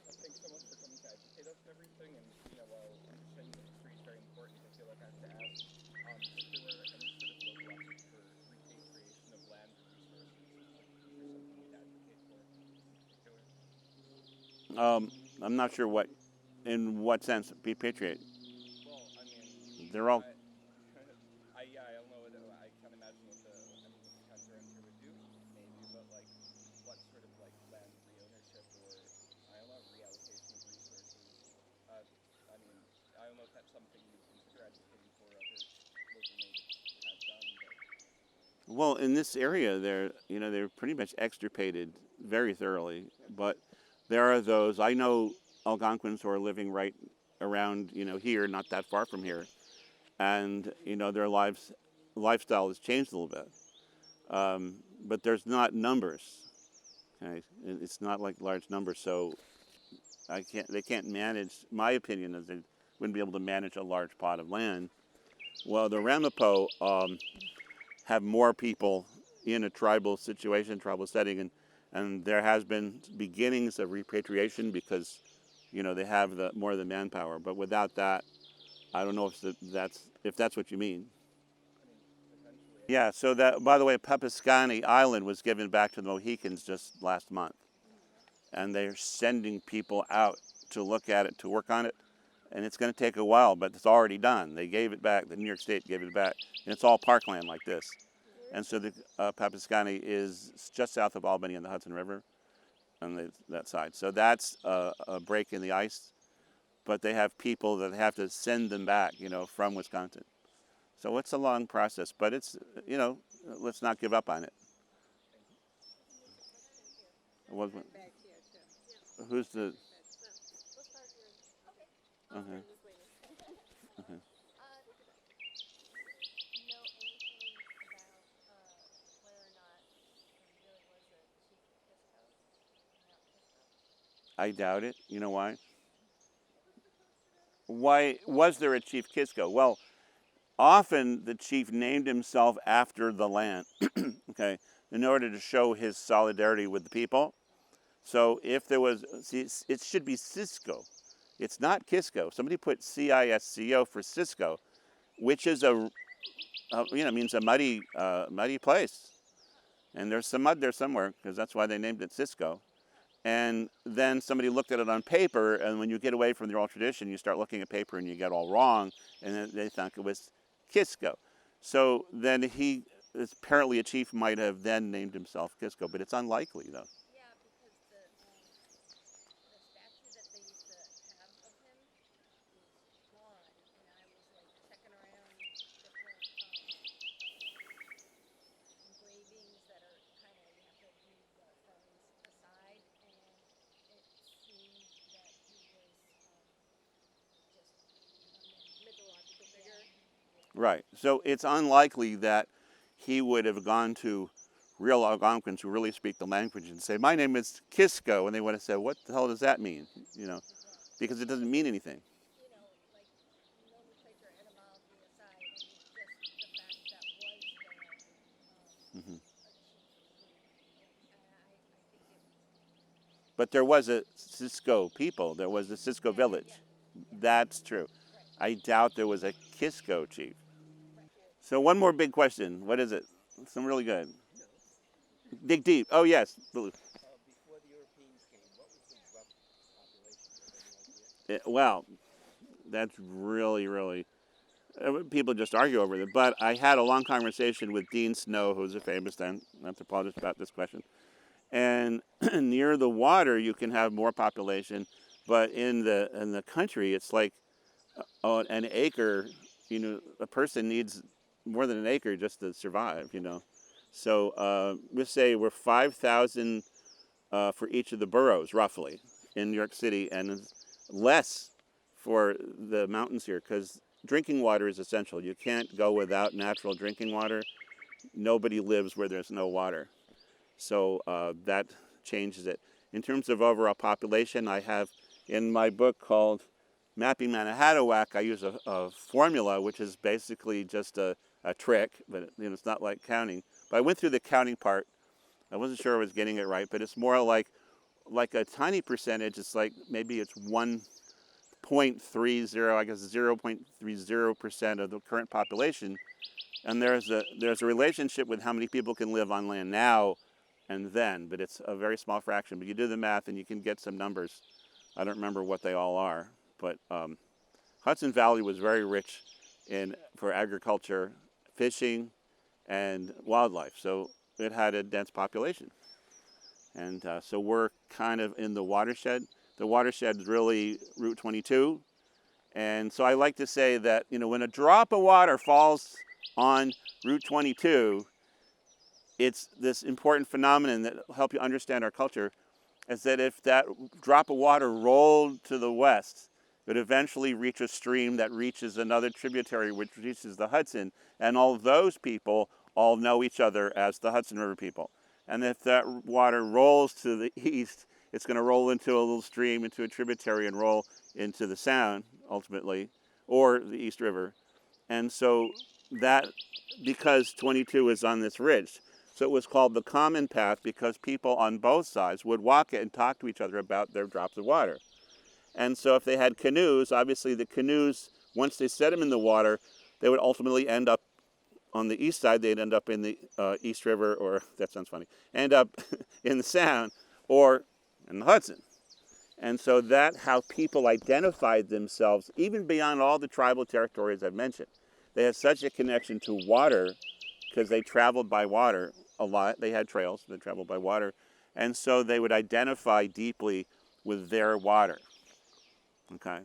Speaker 8: Thanks so much for coming to educate us and everything. And while understanding the history is very important, I feel like I have to ask if there were any sort of local efforts for repatriation of land or resources. Is there something you'd advocate for in particular?
Speaker 3: I'm not sure in what sense, repatriate.
Speaker 8: Well, I mean,
Speaker 3: They're all.
Speaker 8: I don't know. I can't imagine what the Town Director would do, maybe, but what sort of land re-ownership or I don't know, reallocation of resources. I mean, I don't know if that's something you'd consider advocating for other local natives have done. But
Speaker 3: Well, in this area, they're pretty much extirpated very thoroughly. But there are those, I know Algonquins who are living right around, here, not that far from here, and their lifestyle has changed a little bit. But there's not numbers. Okay, it's not like large numbers, so they can't manage. My opinion is they wouldn't be able to manage a large plot of land. Well, the Ramapo have more people in a tribal situation, tribal setting, and there has been beginnings of repatriation because, they have more of the manpower. But without that, I don't know if that's what you mean. Yeah. So that, by the way, Papiscani Island was given back to the Mohicans just last month, and they're sending people out to look at it, to work on it, and it's going to take a while, but it's already done. They gave it back. The New York State gave it back, and it's all parkland like this. And so the Papiscani is just south of Albany on the Hudson River on that side. So that's a break in the ice, but they have people that have to send them back, from Wisconsin. So it's a long process, but it's, let's not give up on it.
Speaker 2: Back here too.
Speaker 3: Who's the... Okay. Okay. I doubt it. You know why? Why was there a Chief Kisco? Well, often the chief named himself after the land, okay, in order to show his solidarity with the people. So if there was, it should be Cisco. It's not Kisco. Somebody put Cisco for Cisco, which is means a muddy place. And there's some mud there somewhere, because that's why they named it Cisco. And then somebody looked at it on paper, and when you get away from the oral tradition, you start looking at paper and you get all wrong, and then they think it was Kisco. So then apparently a chief might have then named himself Kisco, but it's unlikely though.
Speaker 9: Yeah, because the statue that they used to have of him is gone, and I was checking around different engravings that are kind of, you have to do the ferns
Speaker 3: Right. So it's unlikely that he would have gone to real Algonquins who really speak the language and say, "My name is Kisco," and they would have said, "What the hell does that mean?" You know, because it doesn't mean anything.
Speaker 9: You know, like nomenclature, etymology aside, I mean, just the fact that was there
Speaker 3: Hmm.
Speaker 9: a chief who, and I think it,
Speaker 3: But there was a Cisco people. There was a Cisco village. That's true. I doubt there was a Kisco chief. So one more big question. What is it? Some really good. Dig deep. Oh yes.
Speaker 4: Before the Europeans came, what was the rough population? Do you have any idea?
Speaker 3: Well, that's really. People just argue over it. But I had a long conversation with Dean Snow, who's a famous anthropologist, about this question. And near the water, you can have more population, but in the country, it's like an acre. You know, a person needs more than an acre just to survive. You know, so we say we're 5,000 for each of the boroughs, roughly, in New York City, and less for the mountains here, because drinking water is essential. You can't go without natural drinking water. Nobody lives where there's no water. So that changes it. In terms of overall population, I have in my book called Mapping Manhattanwack, I use a formula, which is basically just a trick, but you know, it's not like counting. But I went through the counting part. I wasn't sure I was getting it right, but it's more like a tiny percentage. It's like maybe it's 1.30, I guess 0.30% of the current population. And there's a relationship with how many people can live on land now and then, but it's a very small fraction. But you do the math and you can get some numbers. I don't remember what they all are, but Hudson Valley was very rich for agriculture, fishing, and wildlife. So it had a dense population. And so we're kind of in the watershed. The watershed is really Route 22. And so I like to say that, you know, when a drop of water falls on Route 22, it's this important phenomenon that will help you understand our culture, is that if that drop of water rolled to the west, it would eventually reach a stream that reaches another tributary, which reaches the Hudson, and all those people all know each other as the Hudson River people. And if that water rolls to the east, it's going to roll into a little stream, into a tributary, and roll into the Sound, ultimately, or the East River. And so that, because 22 is on this ridge, so it was called the common path because people on both sides would walk it and talk to each other about their drops of water. And so if they had canoes, obviously the canoes, once they set them in the water, they would ultimately end up on the east side. They'd end up in the East River, or that sounds funny, end up in the Sound or in the Hudson. And so that's how people identified themselves, even beyond all the tribal territories I've mentioned. They had such a connection to water because they traveled by water a lot. They had trails, they traveled by water. And so they would identify deeply with their water. Okay?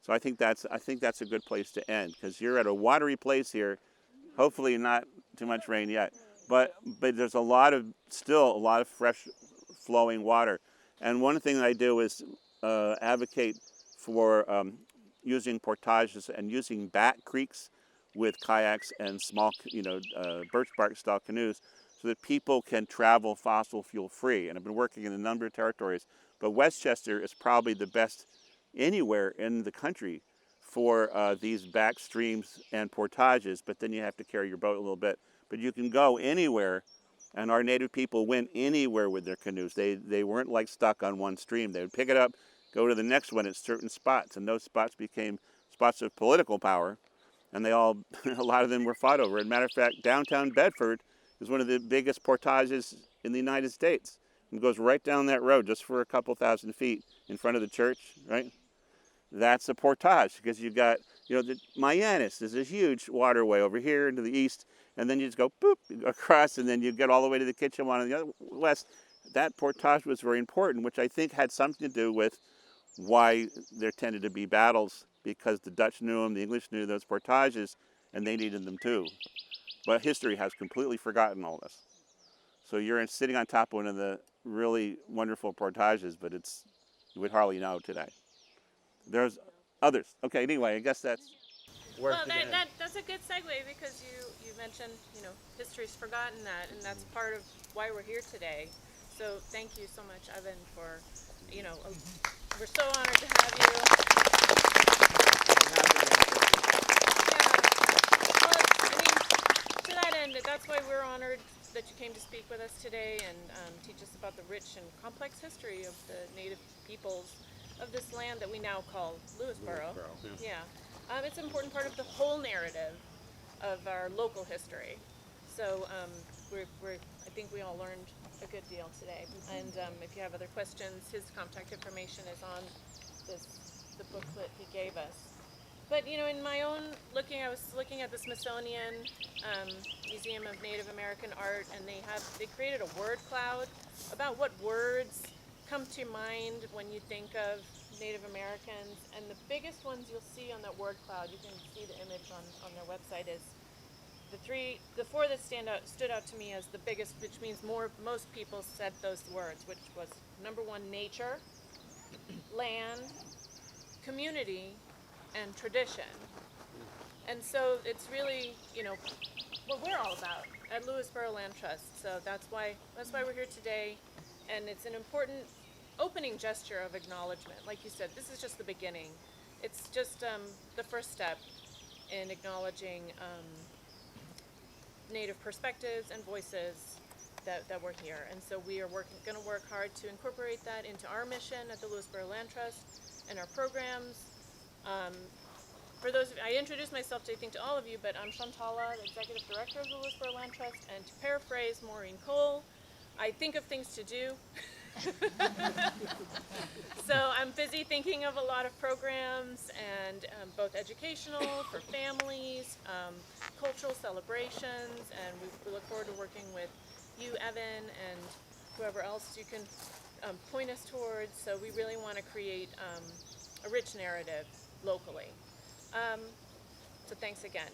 Speaker 3: So I think that's a good place to end, because you're at a watery place here. Hopefully not too much rain yet. But there's still a lot of fresh flowing water. And one thing that I do is advocate for using portages and using back creeks with kayaks and small, birch bark style canoes, so that people can travel fossil fuel free. And I've been working in a number of territories, but Westchester is probably the best anywhere in the country for these back streams and portages. But then you have to carry your boat a little bit. But you can go anywhere. And our native people went anywhere with their canoes. They weren't like stuck on one stream. They would pick it up, go to the next one at certain spots, and those spots became spots of political power, and a lot of them were fought over. As a matter of fact, downtown Bedford is one of the biggest portages in the United States. It goes right down that road just for a couple thousand feet in front of the church, right? That's a portage, because you've got, the Marianis is a huge waterway over here into the east, and then you just go boop across, and then you get all the way to the Kitchewank on the other west. That portage was very important, which I think had something to do with why there tended to be battles, because the Dutch knew them, the English knew those portages, and they needed them too. But history has completely forgotten all this. So you're sitting on top of one of the really wonderful portages, but you would hardly know today. There's others. Okay, anyway, I guess that's... work
Speaker 10: Well,
Speaker 3: again.
Speaker 10: that's a good segue because you mentioned, history's forgotten that, and that's part of why we're here today. So thank you so much, Evan, for, we're so honored to have you. To that end, that's why we're honored that you came to speak with us today and teach us about the rich and complex history of the Native peoples of this land that we now call Lewisboro. Yeah. It's an important part of the whole narrative of our local history. So I think we all learned a good deal today. And if you have other questions, his contact information is on the booklet he gave us. But in my own I was looking at the Smithsonian Museum of Native American Art, and they created a word cloud about what words come to mind when you think of Native Americans. And the biggest ones you'll see on that word cloud, you can see the image on their website, is the four that stood out to me as the biggest, which means most people said those words, which was number one, nature, land, community, and tradition. And so it's really, what we're all about at Lewisboro Land Trust. So that's why we're here today, and it's an important opening gesture of acknowledgement. Like you said, this is just the beginning. It's just the first step in acknowledging Native perspectives and voices that were here. And so we are going to work hard to incorporate that into our mission at the Lewisboro Land Trust and our programs. For those of you, I introduced myself, I think, to all of you, but I'm Shantala, the Executive Director of the Lewisboro Land Trust, and to paraphrase Maureen Cole, I think of things to do. So I'm busy thinking of a lot of programs, and both educational for families, cultural celebrations, and we look forward to working with you, Evan, and whoever else you can point us towards. So we really want to create a rich narrative locally. So thanks again.